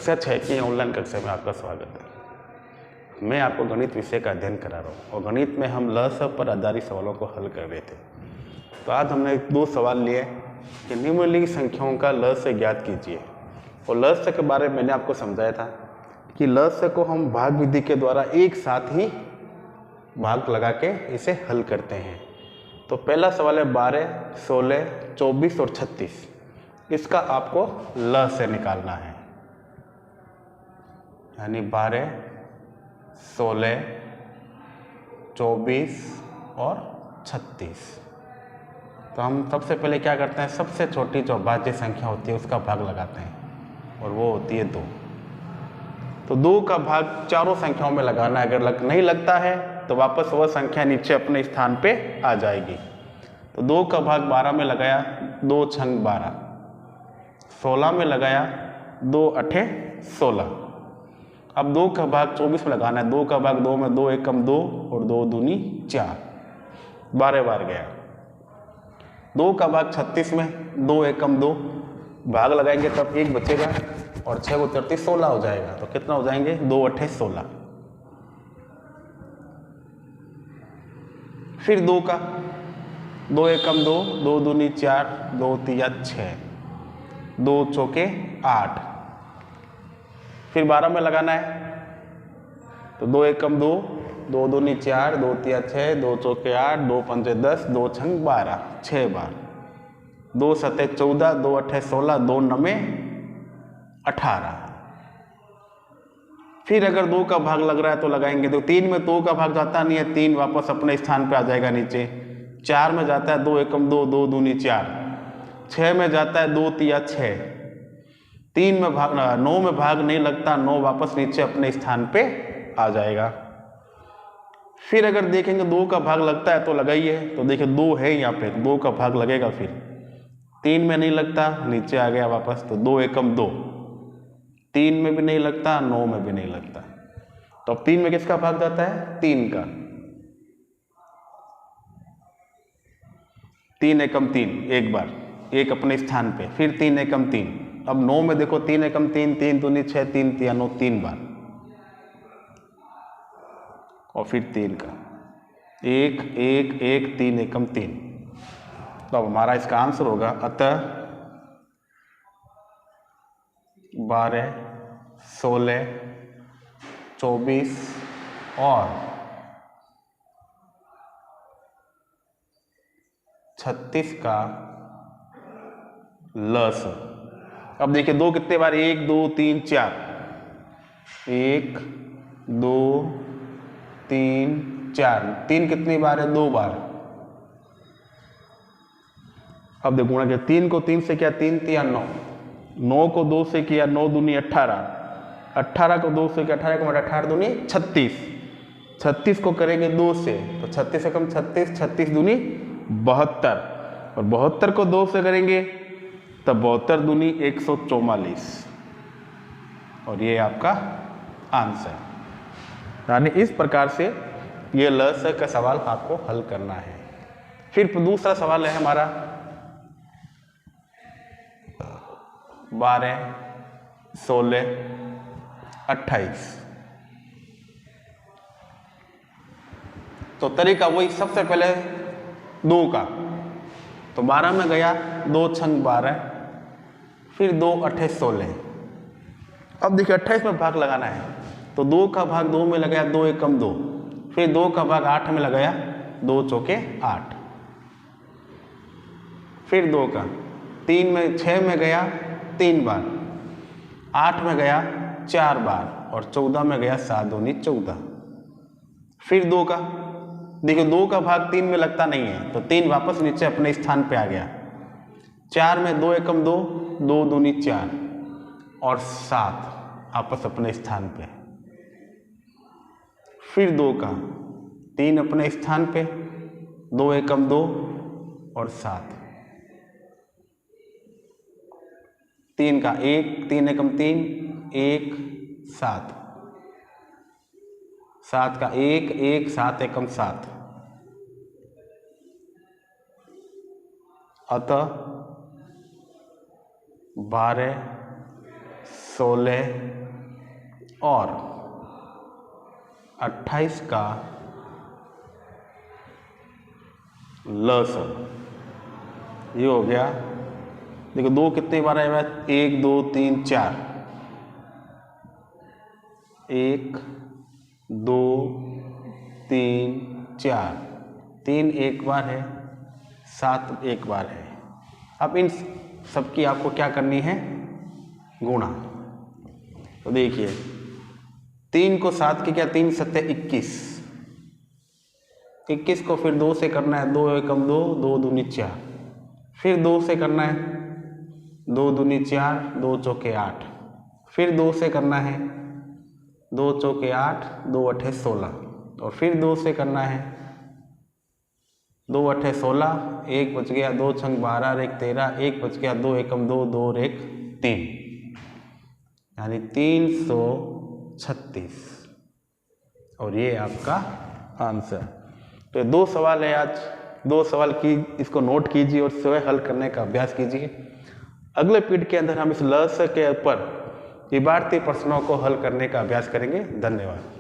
कक्षा 6 की ऑनलाइन कक्षा में आपका स्वागत है। मैं आपको गणित विषय का अध्ययन करा रहा हूँ और गणित में हम ल स पर आधारित सवालों को हल कर रहे थे। तो आज हमने 2 सवाल लिए कि निम्नलिखित संख्याओं का ल से ज्ञात कीजिए। और ल से के बारे में मैंने आपको समझाया था कि ल से को हम भाग विधि के द्वारा एक साथ ही भाग लगा के इसे हल करते हैं। तो पहला सवाल है 12, 16, 24 और 36। इसका आपको ल से निकालना है, यानी 12, 16, 24 और 36। तो हम सबसे पहले क्या करते हैं, सबसे छोटी जो अभाज्य संख्या होती है उसका भाग लगाते हैं और वो होती है 2। तो 2 का भाग चारों संख्याओं में लगाना है। अगर नहीं लगता है तो वापस वह संख्या नीचे अपने स्थान पे आ जाएगी। तो 2 का भाग 12 में लगाया, 2 छंग 12। 16 में लगाया, 2 अठे 16। अब 2 का भाग 24 में लगाना है। 2 का भाग 2 में 2 एकम 2 और 2 दूनी 4, 12 बार गया। 2 का भाग 36 में 2 एकम 2, भाग लगाएंगे तब 1 बचेगा और 6 को 33 16 हो जाएगा। तो कितना हो जाएंगे, 2 अठे 16। फिर 2 का 2 एकम 2, 2 दूनी 4, 2 तिया 6, 2 चौके 8। फिर 12 में लगाना है। तो 2 एकम 2, 2 दूनी 4, 2 तिया 6, 2 चौके 8, 2 पंजे 10, 2 छंग 12, 6 बार। 2 सते 14, 2 अठे 16, 2 नमे 18। फिर अगर 2 का भाग लग रहा है तो लगाएंगे। तो 3 में 2 का भाग जाता नहीं है, 3 वापस अपने स्थान पे आ जाएगा नीचे। 4 में जाता है 2 एकम 2, 2 दूनी 4। 6 में जाता है 2 तिया 6। 3 में भाग 9 में भाग नहीं लगता, 9 वापस नीचे अपने स्थान पे आ जाएगा। फिर अगर देखेंगे 2 का भाग लगता है तो लगाइए। तो देखिए 2 है यहाँ पे, 2 का भाग लगेगा। फिर 3 में नहीं लगता, नीचे आ गया वापस। तो 2 एकम 2, 3 में भी नहीं लगता, 9 में भी नहीं लगता। तो अब 3 में किसका भाग जाता है, 3 का। 3 एकम 3 एक बार, एक अपने स्थान पे। फिर 3 एकम 3। अब 9 में देखो 3 एकम 3, 3 दूनी 6, 3 तिया 9, 3 बार। और फिर 3 का 1 1 1, 3 एकम 3। तो अब हमारा इसका आंसर होगा अतः 12, 16, 24 और 36 का लस। अब देखिए 2 कितने बार, 1 2 3 4, 1 2 3 4। 3 कितनी बार है, 2 बार। अब देखो गुणा किया, 3 को 3 से किया, 3 तिया 9, 9 को 2 से किया, 9 दूनी 18, 18 को 2 से किया, 18 को 18 दूनी 36, 36 को करेंगे 2 से तो 36 से कम 36, 36 दूनी 72 और 72 को 2 से करेंगे तब 72 दूनी 144 और ये आपका आंसर। यानी इस प्रकार से ये ल स का सवाल आपको हल करना है। फिर दूसरा सवाल है हमारा 12, 16, 28। तो तरीका वही, सबसे पहले 2 का। तो 12 में गया, 2 छंग 12, फिर 2 अठे 16। अब देखिए 28 में भाग लगाना है। तो 2 का भाग 2 में लगाया, 2 एकम 2। फिर 2 का भाग 8 में लगाया, 2 चौके 8। फिर 2 का 3 में 6 में गया 3 बार, 8 में गया 4 बार और 14 में गया 7 दूनी 14। फिर 2 का देखिए 2 का भाग 3 में लगता नहीं है तो 3 वापस नीचे अपने स्थान पे आ गया। 4 में 2 एकम 2, 2 दूनी 4 और 7 आपस अपने स्थान पे। फिर 2 का 3 अपने स्थान पे, 2 एकम 2 और 7। 3 का 1, 3 एकम 3, 1 7, 7 का 1 1, 7 एकम 7। अतः 12, 16, और 28 का लस। ये हो गया। देखो 2 कितनी बार आया? 1 2 3 4। 1 2 3 4। 3 एक बार है, 7 एक बार है। अब इन सबकी आपको क्या करनी है? गुणा। तो देखिए 3 को 7 की क्या, 3 सत्ते 21। 21 को फिर 2 से करना है, 2 एकम 2, 2 दूनी 4। फिर 2 से करना है, 2 दूनी 4, 2 चौके 8। फिर 2 से करना है, 2 चौके 8, 2 अठे 16। और फिर 2 से करना है, 2 अठे 16, 1 बच गया, 2 छंग 12 और 1 13, 1 बच गया, 2 एकम 2, 2 और 1 3, यानी 336। और ये आपका आंसर। तो 2 सवाल है आज, 2 सवाल की इसको नोट कीजिए और स्वयं हल करने का अभ्यास कीजिए। अगले पीरियड के अंदर हम इस लस के ऊपर इबारती प्रश्नों को हल करने का अभ्यास करेंगे। धन्यवाद।